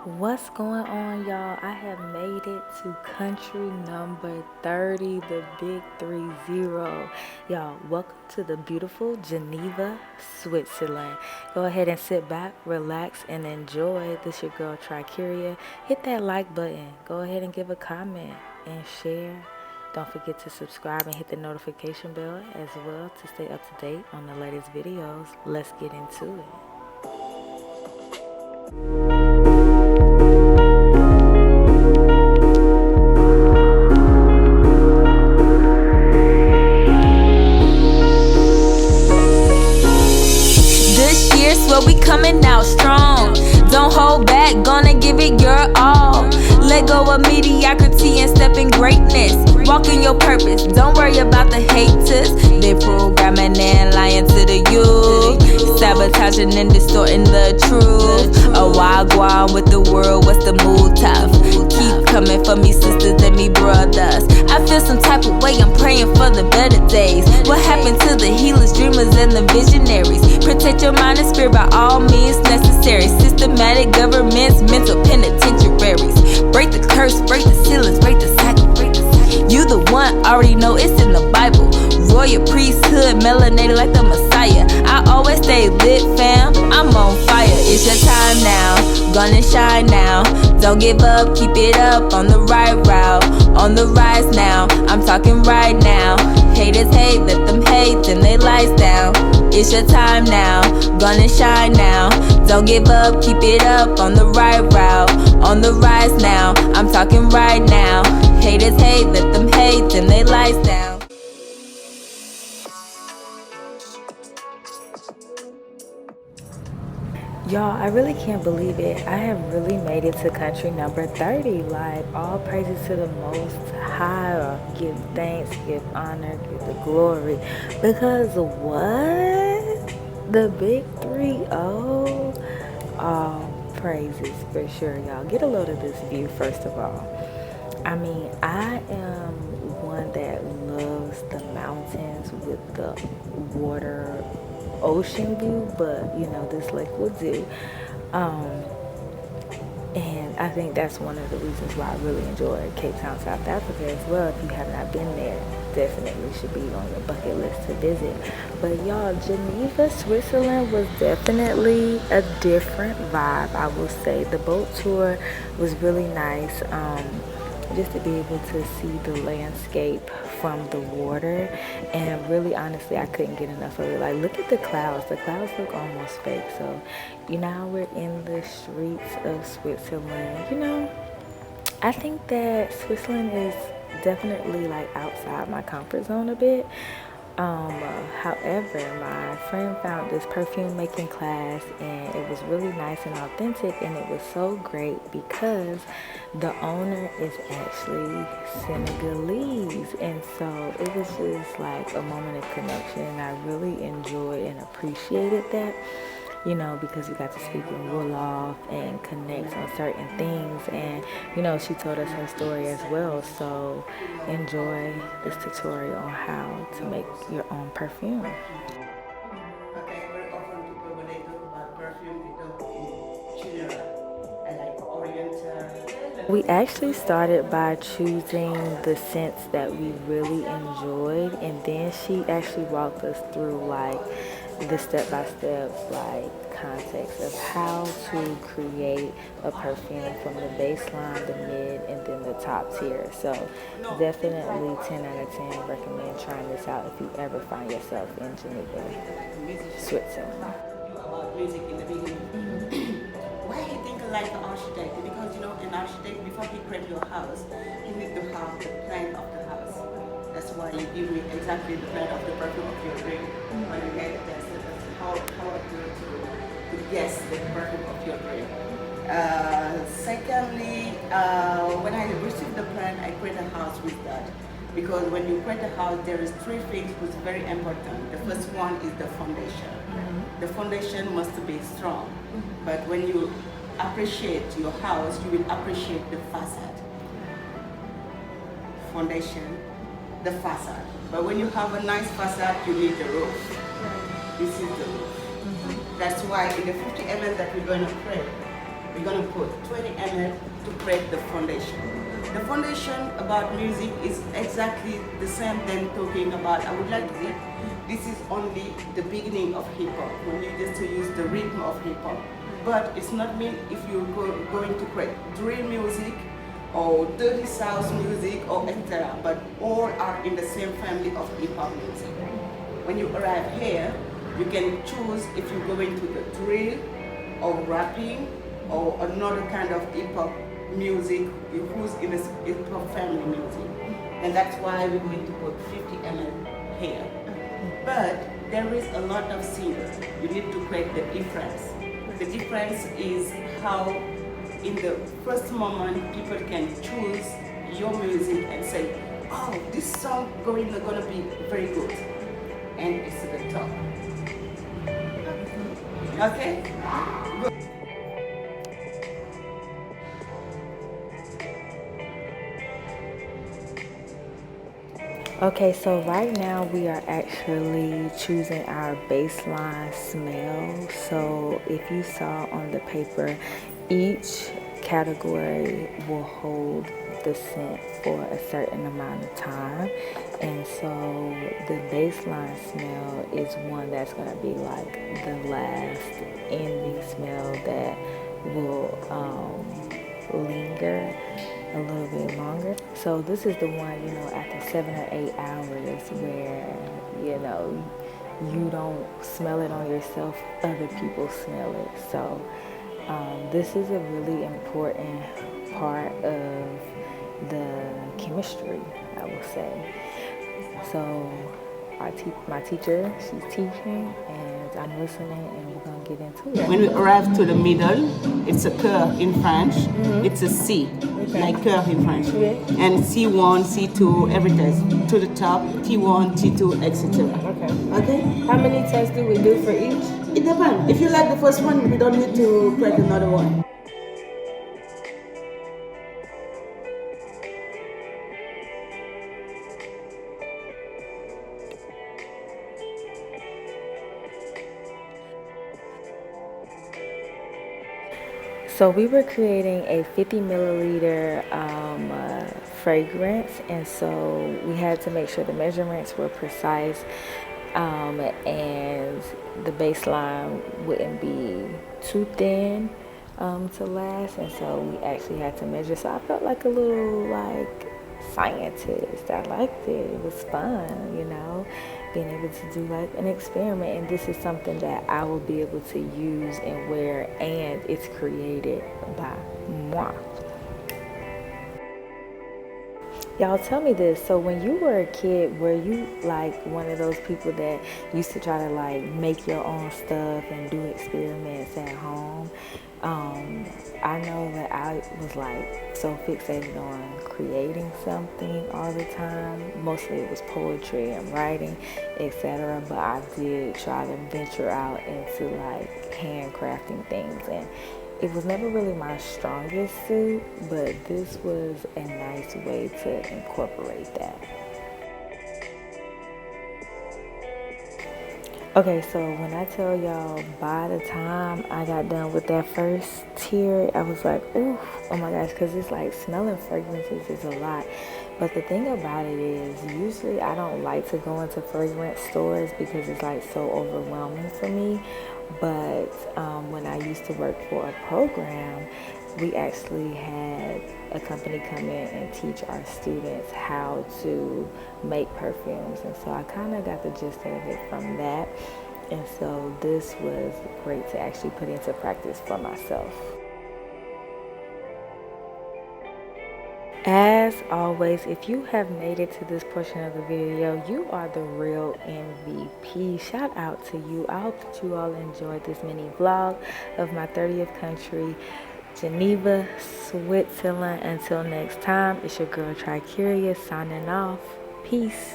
What's going on, y'all? I have made it to country number 30, the big 30. Y'all, welcome to the beautiful Geneva, Switzerland. Go ahead and sit back, relax, and enjoy. This your girl, Tricuria. Hit that like button. Go ahead and give a comment and share. Don't forget to subscribe and hit the notification bell as well to stay up to date on the latest videos. Let's get into it. But we coming out strong. Don't hold back, gonna give it your all. Let go of mediocrity and step in greatness. Walk in your purpose, don't worry about the haters. They programming and lying to the youth, sabotaging and distorting the truth. A wild guan with the world, what's the mood tough? Keep coming for me sisters and me brothers. I feel some type of way, I'm praying for the better days. What happened to the healers, dreamers, and the visionaries? Protect your mind and spirit by all means necessary. Systematic governments, mental penitentiaries. Break the curse, break the ceilings, break the cycle. You the one, already know it's in the Bible. Royal priesthood, melanated like the Messiah. I always stay lit, fam, I'm on fire. It's your time now, gonna shine now. Don't give up, keep it up, on the right route. On the rise now, I'm talking right now. Haters hate, let them hate, then they lights down. It's your time now, gonna shine now. Don't give up, keep it up, on the right route. On the rise now, I'm talking right now. Haters hate, let them hate, then they lights down. Y'all, I really can't believe it. I have really made it to country number 30. Like, all praises to the Most High. Give thanks, give honor, give the glory. Because what? The big 3-0? All praises for sure, y'all. Get a load of this view, first of all. I mean, I am one that loves the mountains with the water ocean view, but you know, this lake will do. And I think that's one of the reasons why I really enjoy Cape Town, South Africa as well. If you have not been there, definitely should be on your bucket list to visit. But y'all, Geneva, Switzerland was definitely a different vibe, I will say. The boat tour was really nice. Just to be able to see the landscape from the water, and really honestly I couldn't get enough of it. Like, look at the clouds look almost fake. So now we're in the streets of Switzerland. I think that Switzerland is definitely like outside my comfort zone a bit. However, my friend found this perfume making class, and it was really nice and authentic, and it was so great because the owner is actually Senegalese, and so it was just like a moment of connection, and I really enjoyed and appreciated that. Because we got to speak in Wolof and connect on certain things. And, she told us her story as well. So enjoy this tutorial on how to make your own perfume. Okay, very often people, when they talk about perfume, they talk in general, and like oriental. We actually started by choosing the scents that we really enjoyed, and then she actually walked us through like the step-by-step context of how to create a perfume from the baseline, the mid, and then the top tier. So definitely 10 out of 10 recommend trying this out if you ever find yourself in Geneva, Switzerland. About music in the beginning. Why he think like an architect? Because an architect, before he create your house, he need to have the plan of the house. That's why you give me exactly the plan of the perfume of your dream. When you get that's how I do to guess the perfume of your dream. Secondly, when I received the plan, I create a house with that. Because when you create a house, there is 3 things which is very important. The first one is the foundation. The foundation must be strong. But when you appreciate your house, you will appreciate the facade. Foundation, the facade. But when you have a nice facade, you need the roof. This is the roof. That's why in the 50 ml that we're going to pray, we're going to put 20 ml to create the foundation. The foundation about music is exactly the same than talking about, I would like to say, this is only the beginning of hip hop, when you just use the rhythm of hip hop. But it's not mean if you're going to create drill music or dirty south music or etc. But all are in the same family of hip hop music. When you arrive here, you can choose if you're going to the drill or rapping or another kind of hip hop music, who's in the hip hop family music. And that's why we're going to put 50 ml here. But there is a lot of singers. You need to create the difference. The difference is how in the first moment people can choose your music and say, oh, this song gonna be very good. And it's at the top. Okay? Good. Okay, so right now we are actually choosing our baseline smell. So if you saw on the paper, each category will hold the scent for a certain amount of time. And so the baseline smell is one that's going to be like the last ending smell that will linger a little bit longer. So this is the one, after 7 or 8 hours where, you don't smell it on yourself, other people smell it. So this is a really important part of the chemistry, I will say. So my teacher, she's teaching and I'm listening and we're going to get into it. When we arrive to the middle, it's a cœur in French. It's a C, like cœur in French. And C1, C2, everything. To the top, T1, T2, etc. Okay? How many tests do we do for each? It depends. If you like the first one, we don't need to create another one. So we were creating a 50 milliliter fragrance, and so we had to make sure the measurements were precise, and the baseline wouldn't be too thin to last, and so we actually had to measure. So I felt like a little scientist. I liked it. It was fun, being able to do an experiment, and this is something that I will be able to use and wear, and it's created by moi. Y'all tell me this, so when you were a kid, were you one of those people that used to try to make your own stuff and do experiments at home? I know that I was so fixated on creating something all the time. Mostly it was poetry and writing, etc. But I did try to venture out into handcrafting things, and it was never really my strongest suit, but this was a nice way to incorporate that. Okay, so when I tell y'all, by the time I got done with that first tier, I was like, ooh, oh my gosh, because it's smelling fragrances is a lot. But the thing about it is, usually I don't like to go into fragrance stores because it's so overwhelming for me. But when I used to work for a program, we actually had a company come in and teach our students how to make perfumes, and so I kind of got the gist of it from that, and so this was great to actually put into practice for myself. As always, if you have made it to this portion of the video, you are the real MVP. Shout out to you. I hope that you all enjoyed this mini vlog of my 30th country, Geneva, Switzerland. Until next time, it's your girl Tricuria signing off. Peace.